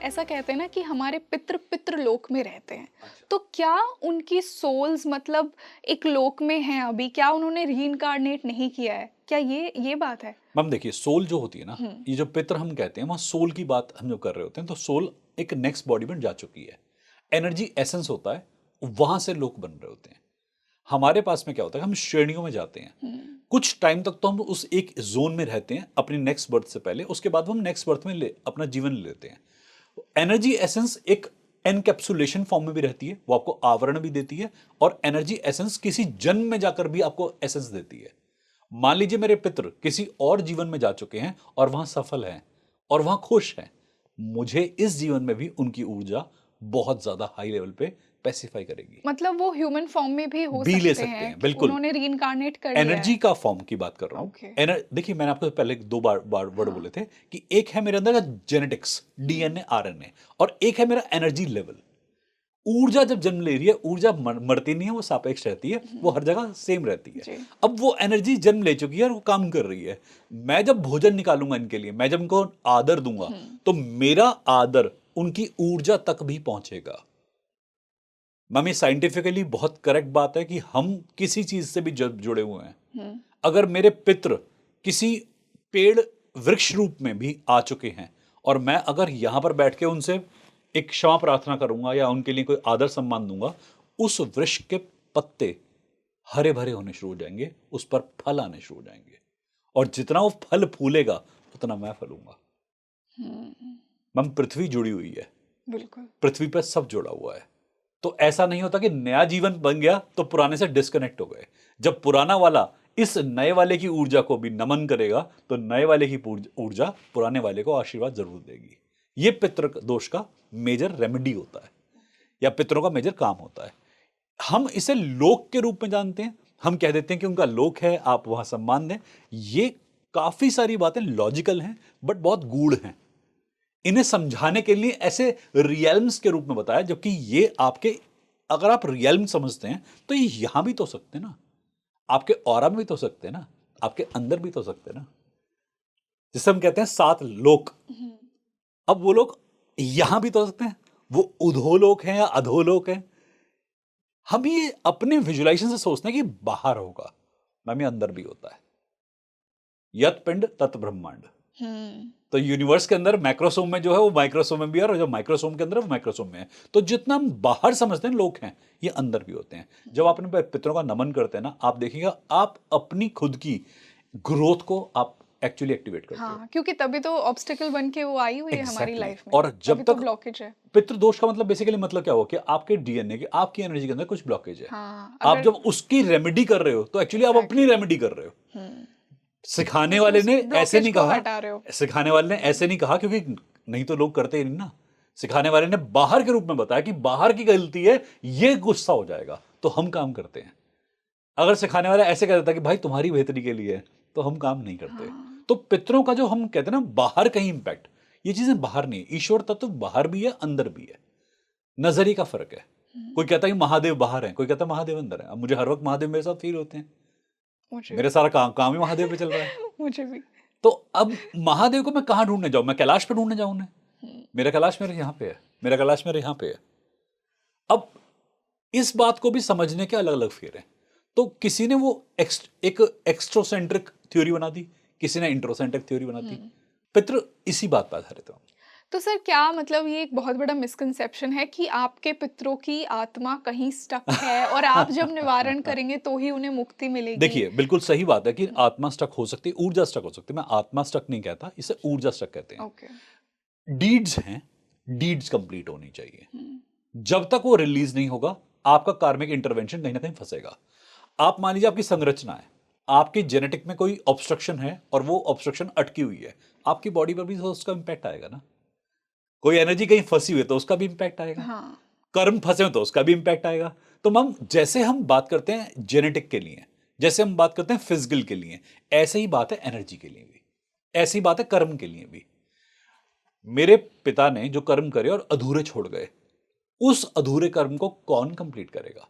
ऐसा कहते हैं ना कि हमारे पितृ पितृलोक में रहते हैं। अच्छा। तो क्या उनकी सोल्स मतलब एक लोक में हैं अभी? क्या उन्होंने रीइंकार्नेट नहीं किया है? क्या ये बात है? मैम देखिए, सोल जो होती है ना, हुँ, ये जो पितर हम कहते हैं, वहाँ सोल की बात हम जो कर रहे होते हैं, तो सोल एक नेक्स्ट बॉडी में जा चुकी है। एनर्जी एसेंस होता है, वहाँ से लोग बन रहे होते हैं। हमारे पास में क्या होता है, हम श्रेणियों में जाते हैं। हुँ, कुछ टाइम तक तो हम उस एक ज़ोन में रहते हैं अपनी नेक्स्ट बर्थ से पहले, उसके बाद हम नेक्स्ट बर्थ में अपना जीवन लेते हैं। एनर्जी एसेंस एक एनकैप्सुलेशन फॉर्म में भी रहती है, वो आपको आवरण भी देती है, और एनर्जी एसेंस किसी जन्म में जाकर भी आपको एसेंस देती है। मान लीजिए मेरे पितृ किसी और जीवन में जा चुके हैं और वहां सफल हैं और वहां खुश हैं, मुझे इस जीवन में भी उनकी ऊर्जा बहुत ज्यादा हाई लेवल पे पैसिफाई करेगी। मतलब वो ह्यूमन फॉर्म में भी हो भी ले सकते सकते हैं हैं, कि बिल्कुल। उन्होंने रीइंकार्नेट कर लिया एनर्जी है। का फॉर्म की बात कर रहा हूँ। ओके, देखिए, मैंने आपको पहले दो बार वर्ड हाँ, बोले थे कि एक है मेरे अंदर का जेनेटिक्स, डीएनए आरएनए, और एक है मेरा एनर्जी लेवल। ऊर्जा जब जन्म ले रही है, ऊर्जा मरती नहीं है, वो सापेक्ष रहती है, वो हुँ, हर जगह सेम रहती है। जी, अब वो एनर्जी जन्म ले चुकी है और वो काम कर रही है। मैं जब भोजन निकालूंगा इनके लिए, मैं जब इनको आदर दूंगा, हुँ, तो मेरा आदर उनकी ऊर्जा तक भी पहुंचेगा। मैम, ये साइंटिफिकली बहुत करेक्ट बात है कि हम किसी चीज से भी जुड़े हुए हैं। हुँ, अगर मेरे पितृ किसी पेड़ वृक्ष रूप में भी आ चुके हैं, और मैं अगर यहां पर बैठ के उनसे एक क्षमा प्रार्थना करूंगा या उनके लिए कोई आदर सम्मान दूंगा, उस वृक्ष के पत्ते हरे भरे होने शुरू हो जाएंगे, उस पर फल आने शुरू हो जाएंगे, और जितना वो फल फूलेगा उतना मैं फलूंगा। हुँ, मैम, पृथ्वी जुड़ी हुई है, बिल्कुल। पृथ्वी पर सब जुड़ा हुआ है। तो ऐसा नहीं होता कि नया जीवन बन गया तो पुराने से डिस्कनेक्ट हो गए। जब पुराना वाला इस नए वाले की ऊर्जा को भी नमन करेगा, तो नए वाले की ऊर्जा पुराने वाले को आशीर्वाद जरूर देगी। ये पितृ दोष का मेजर रेमेडी होता है, या पितरों का मेजर काम होता है। हम इसे लोक के रूप में जानते हैं, हम कह देते हैं कि उनका लोक है, आप वहां सम्मान दें। ये काफी सारी बातें लॉजिकल हैं, बट बहुत गूढ़ हैं। इन्हें समझाने के लिए ऐसे रियल्म्स के रूप में बताया, जबकि ये आपके, अगर आप रियल्म समझते हैं तो ये यहां भी तो हो सकते हैं ना, आपके ऑरा में भी तो हो सकते हैं ना, आपके अंदर भी तो हो सकते हैं ना। जिसे हम कहते हैं सात लोक, हुँ, अब वो लोग यहां भी तो हो सकते हैं। वो उधोलोक हैं या अधोलोक हैं, हम ये अपने विजुलाइजेशन से सोचते हैं कि बाहर होगा, मैम ये अंदर भी होता है। यत पिंड तत् ब्रह्मांड। हुँ, तो यूनिवर्स के अंदर मैक्रोसोम में जो है वो माइक्रोसोम में भी है, और जो माइक्रोसोम के अंदर है वो माइक्रोसोम में है। तो जितना हम बाहर समझते हैं लोग हैं, ये अंदर भी होते हैं। जब आप अपने पितरों का नमन करते हैं ना, आप देखिएगा आप अपनी खुद की ग्रोथ को आप एक्चुअली एक्टिवेट करते हो। हाँ, क्योंकि तभी तो ऑब्स्टेकल बन के वो आई हुई है हमारी एग्जैक्टली लाइफ में, और जब तभी तो तक ब्लॉकेज है। पितृदोष का मतलब बेसिकली मतलब क्या हुआ कि आपके डीएनए की, आपकी एनर्जी के अंदर कुछ ब्लॉकेज है। हाँ, आप अगर जब उसकी रेमेडी कर रहे हो, तो एक्चुअली आप अपनी एग्ज़ैक्टली रेमेडी कर रहे हो। हुँ, सिखाने क्योंकि वाले उस ने ऐसे ब्लॉकेज नहीं को कहा, हटा रहे हो। सिखाने वाले ने ऐसे नहीं कहा, क्योंकि नहीं तो लोग करते ही नहीं ना। सिखाने वाले ने बाहर के रूप में बताया कि बाहर की गलती है, ये गुस्सा हो जाएगा, तो हम काम करते हैं। अगर सिखाने वाला ऐसे कह देता कि भाई तुम्हारी बेहतरी के लिए है, तो हम काम नहीं करते। हाँ, तो पितरों का जो हम कहते हैं ना बाहर कहीं इंपैक्ट, ये चीजें बाहर नहीं है। ईश्वर तत्व बाहर भी है, अंदर भी है। नजरिए का फर्क है। हुँ, कोई कहता है कि महादेव बाहर है, कोई कहता है महादेव अंदर है। अब मुझे हर वक्त महादेव मेरे साथ फील होते हैं, मुझे मेरा भी सारा काम काम ही महादेव पे चल रहा है। मुझे भी। तो अब महादेव को मैं कहाँ ढूंढने जाऊं? मैं कैलाश पे ढूंढने जाऊं उन्हें? हुँ, मेरा कैलाश मेरे यहाँ पे है, मेरा कैलाश मेरे यहाँ पे है। अब इस बात को भी समझने के अलग अलग फेर हैं। तो किसी ने वो एक एक्स्ट्रोसेंट्रिक थ्योरी बना दी, किसी ने इंट्रोसेंट्रिक थ्योरी बना दी। हुँ। पितृ इसी बात पर आधारित है। तो सर क्या मतलब ये एक बहुत बड़ा मिसकंसेप्शन है कि आपके पितरों की आत्मा कहीं स्टक है और आप जब निवारण करेंगे तो ही उन्हें मुक्ति मिलेगी? देखिए, बिल्कुल सही बात है कि हुँ, आत्मा स्टक हो सकती है, ऊर्जा स्टक हो सकती है। मैं आत्मा स्टक नहीं कहता, इसे ऊर्जा स्टक कहते हैं। ओके। डीड्स हैं, डीड्स कंप्लीट होनी चाहिए। हुँ, जब तक वो रिलीज नहीं होगा, आपका कार्मिक इंटरवेंशन कहीं ना कहीं फंसेगा। आप मान लीजिए आपकी संरचना है, आपकी जेनेटिक में कोई ऑब्स्ट्रक्शन है और वो ऑब्स्ट्रक्शन अटकी हुई है, आपकी बॉडी पर भी तो उसका इंपैक्ट आएगा ना। कोई एनर्जी कहीं फंसी हुई है तो उसका भी इंपैक्ट आएगा, हाँ, कर्म फंसे हो तो उसका भी इंपैक्ट आएगा। तो हम जैसे हम बात करते हैं जेनेटिक के लिए, जैसे हम बात करते हैं फिजिकल के लिए, ऐसे ही बात है एनर्जी के लिए भी, ऐसी बात है कर्म के लिए भी। मेरे पिता ने जो कर्म करे और अधूरे छोड़ गए, उस अधूरे कर्म को कौन कंप्लीट करेगा?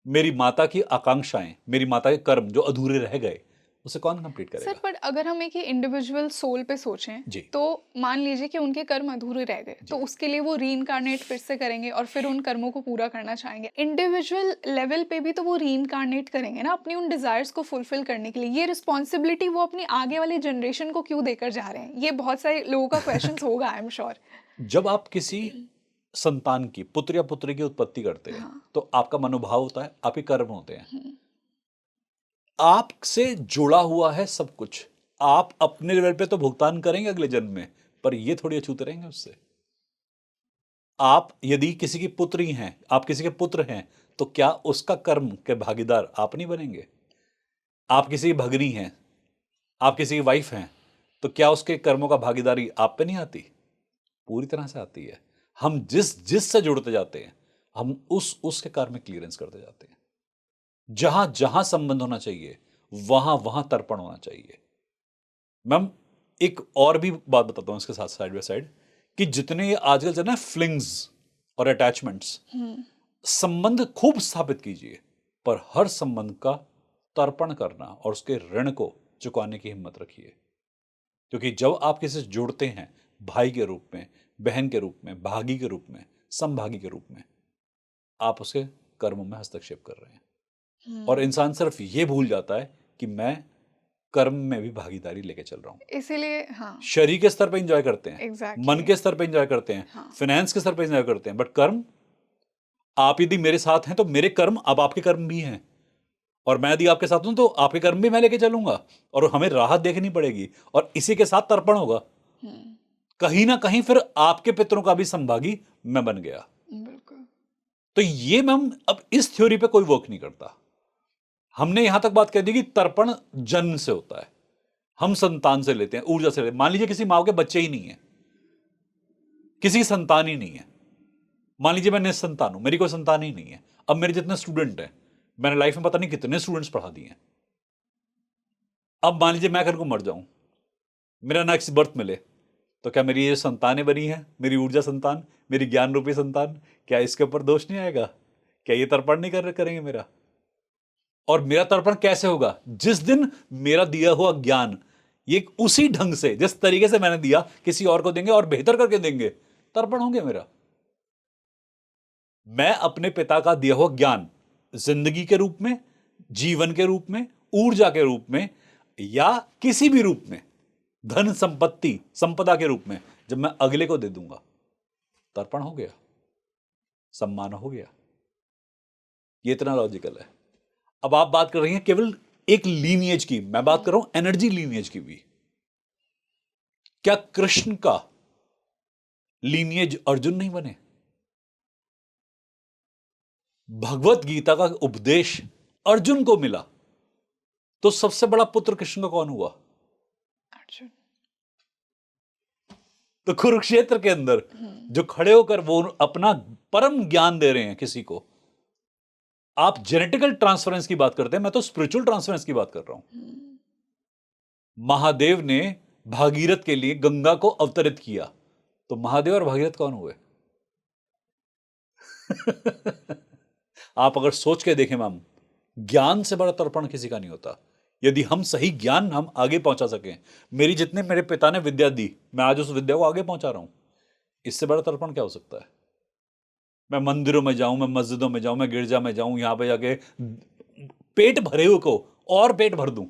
मेरी माता की आकांक्षाएं, मेरी माता के कर्म जो अधूरे रह गए, उसे कौन कंप्लीट सर करेगा? पर अगर हम एक इंडिविजुअल सोल पे सोचें जी तो मान लीजिए कि उनके कर्म अधूरे रह गए तो जी उसके लिए वो रीइंकार्नेट फिर से करेंगे और फिर उन कर्मों को पूरा करना चाहेंगे। इंडिविजुअल लेवल पे भी तो वो रीइंकार्नेट करेंगे ना अपनी उन डिजायर्स को फुलफिल करने के लिए। ये रिस्पॉन्सिबिलिटी वो अपनी आगे वाली जनरेशन को क्यों देकर जा रहे हैं? ये बहुत सारे लोगों का क्वेश्चन होगा, आई एम श्योर। जब आप किसी संतान की, पुत्र या पुत्री की उत्पत्ति करते हैं, हाँ। तो आपका मनोभाव होता है, आपके कर्म होते हैं, आपसे जुड़ा हुआ है सब कुछ। आप अपने लेवल पे तो भुगतान करेंगे अगले जन्म में, पर ये थोड़ी अछूते रहेंगे उससे। आप यदि किसी की पुत्री हैं, आप किसी के पुत्र हैं, तो क्या उसका कर्म के भागीदार आप नहीं बनेंगे? आप किसी की भगनी हैं, आप किसी की वाइफ हैं, तो क्या उसके कर्मों का भागीदारी आप पे नहीं आती? पूरी तरह से आती है। हम जिस जिस से जुड़ते जाते हैं, हम उसके कार्य में क्लियरेंस करते जाते हैं। जहां जहां संबंध होना चाहिए, वहां वहां तर्पण होना चाहिए। मैम, एक और भी बात बताता हूं इसके साथ, साइड बाय साइड, कि जितने ये आजकल चल रहे हैं फ्लिंग्स और अटैचमेंट्स, संबंध खूब स्थापित कीजिए, पर हर संबंध का तर्पण करना और उसके ऋण को चुकाने की हिम्मत रखिए। क्योंकि जब आप किसी से जुड़ते हैं, भाई के रूप में, बहन के रूप में, भागी के रूप में, समभागी के रूप में, आप उसके कर्मों में हस्तक्षेप कर रहे हैं। और इंसान सिर्फ ये भूल जाता है कि मैं कर्म में भी भागीदारी लेके चल रहा हूं। इसीलिए हाँ, शरीर के स्तर पे एंजॉय करते हैं, एग्जैक्टली मन के स्तर पे एंजॉय करते हैं, हाँ। फाइनेंस के स्तर पे एंजॉय करते हैं, बट कर्म, आप यदि मेरे साथ हैं तो मेरे कर्म अब आपके कर्म भी हैं, और मैं यदि आपके साथ हूं तो आपके कर्म भी मैं लेके चलूंगा, और हमें राहत देखनी पड़ेगी, और इसी के साथ तर्पण होगा। कहीं ना कहीं फिर आपके पितरों का भी संभागी मैं बन गया। बिल्कुल। तो ये मैम अब इस थ्योरी पे कोई वर्क नहीं करता। हमने यहां तक बात कह दी कि तर्पण जन्म से होता है, हम संतान से लेते हैं, ऊर्जा से लेते हैं। मान लीजिए किसी मां के बच्चे ही नहीं है, किसी की संतान ही नहीं है। मान लीजिए मैं निसंतान हूं, मेरी कोई संतान ही नहीं है। अब मेरे जितने स्टूडेंट हैं, मैंने लाइफ में पता नहीं कितने स्टूडेंट्स पढ़ा दिए हैं। अब मान लीजिए मैं कल को मर जाऊं, मेरा नेक्स्ट बर्थ मिले, तो क्या मेरी ये संतानें बनी है, मेरी ऊर्जा संतान, मेरी ज्ञान रूपी संतान, क्या इसके ऊपर दोष नहीं आएगा? क्या ये तर्पण नहीं करेंगे मेरा? और मेरा तर्पण कैसे होगा? जिस दिन मेरा दिया हुआ ज्ञान ये उसी ढंग से, जिस तरीके से मैंने दिया, किसी और को देंगे और बेहतर करके देंगे, तर्पण होंगे मेरा। मैं अपने पिता का दिया हुआ ज्ञान जिंदगी के रूप में, जीवन के रूप में, ऊर्जा के रूप में, या किसी भी रूप में, धन संपत्ति संपदा के रूप में, जब मैं अगले को दे दूंगा, तर्पण हो गया, सम्मान हो गया। ये इतना लॉजिकल है। अब आप बात कर रही हैं केवल एक लीनिएज की, मैं बात कर रहा हूं एनर्जी लीनिएज की भी। क्या कृष्ण का लीनिएज अर्जुन नहीं बने? भगवत गीता का उपदेश अर्जुन को मिला, तो सबसे बड़ा पुत्र कृष्ण का कौन हुआ? अर्जुन। तो कुरुक्षेत्र के अंदर जो खड़े होकर वो अपना परम ज्ञान दे रहे हैं किसी को, आप जेनेटिकल ट्रांसफरेंस की बात करते हैं, मैं तो स्पिरिचुअल ट्रांसफरेंस की बात कर रहा हूं। महादेव ने भागीरथ के लिए गंगा को अवतरित किया, तो महादेव और भागीरथ कौन हुए? आप अगर सोच के देखें मैम, ज्ञान से बड़ा तर्पण किसी का नहीं होता। यदि हम सही ज्ञान हम आगे पहुंचा सकें, मेरी जितने मेरे पिता ने विद्या दी, मैं आज उस विद्या को आगे पहुंचा रहा हूं, इससे बड़ा तर्पण क्या हो सकता है? मैं मंदिरों में जाऊं, मैं मस्जिदों में जाऊं, मैं गिरजा में जाऊं, यहां पे जाके पेट भरे हुए को और पेट भर दूं,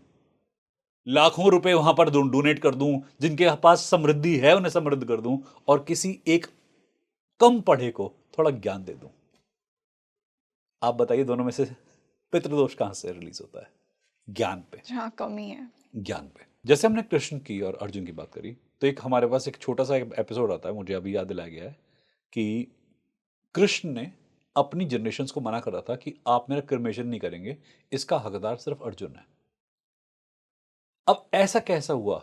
लाखों रुपए वहां पर डोनेट कर दूं, जिनके पास समृद्धि है उन्हें समृद्ध कर दूं, और किसी एक कम पढ़े को थोड़ा ज्ञान दे दूं। आप बताइए दोनों में से पितृदोष कहां से रिलीज होता है? ज्ञान पे, जहाँ कमी है। ज्ञान पे। जैसे हमने कृष्ण की और अर्जुन की बात करी, तो एक हमारे पास एक छोटा सा एपिसोड आता है, मुझे अभी याद दिलाया गया है, कि कृष्ण ने अपनी जनरेशन्स को मना कर रहा था कि आप मेरा क्रिमेशन नहीं करेंगे, इसका हकदार सिर्फ अर्जुन है। अब ऐसा कैसा हुआ?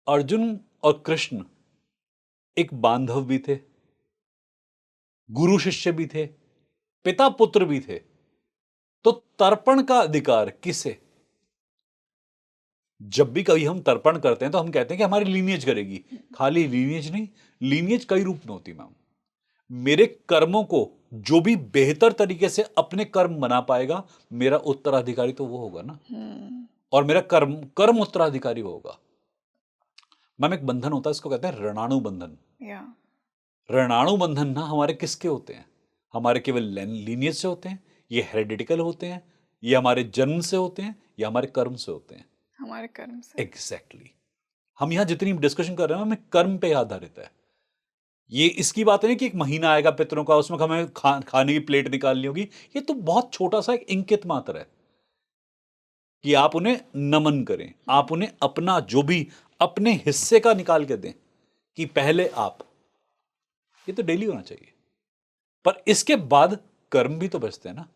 अर्जुन और कृष्ण एक बांधव भी थे, गुरु शिष्य भी थे, पिता पुत्र भी थे, तो तर्पण का अधिकार किसे? जब भी कभी हम तर्पण करते हैं तो हम कहते हैं कि हमारी लीनिएज करेगी। खाली लीनिएज नहीं, लीनिएज कई रूप में होती मैम। मेरे कर्मों को जो भी बेहतर तरीके से अपने कर्म बना पाएगा, मेरा उत्तराधिकारी तो वो होगा ना। और मेरा कर्म कर्म उत्तराधिकारी होगा। मैम एक बंधन होता है, इसको कहते हैं ऋणाणु बंधन। या ऋणाणु बंधन ना हमारे किसके होते हैं? हमारे केवल लीनियज से होते हैं, ये हेरिडिटिकल होते हैं, ये हमारे जन्म से होते हैं, या हमारे कर्म से होते हैं? हमारे कर्म से। एग्जैक्टली हम यहां जितनी डिस्कशन कर रहे हैं हमें कर्म पे आधारित है। ये इसकी बात नहीं कि एक महीना आएगा पितरों का, उसमें हमें खाने की प्लेट निकालनी होगी। ये तो बहुत छोटा सा एक इंकित मात्र है कि आप उन्हें नमन करें, आप उन्हें अपना जो भी अपने हिस्से का निकाल के दें कि पहले आप। ये तो डेली होना चाहिए। पर इसके बाद कर्म भी तो बचते हैं ना।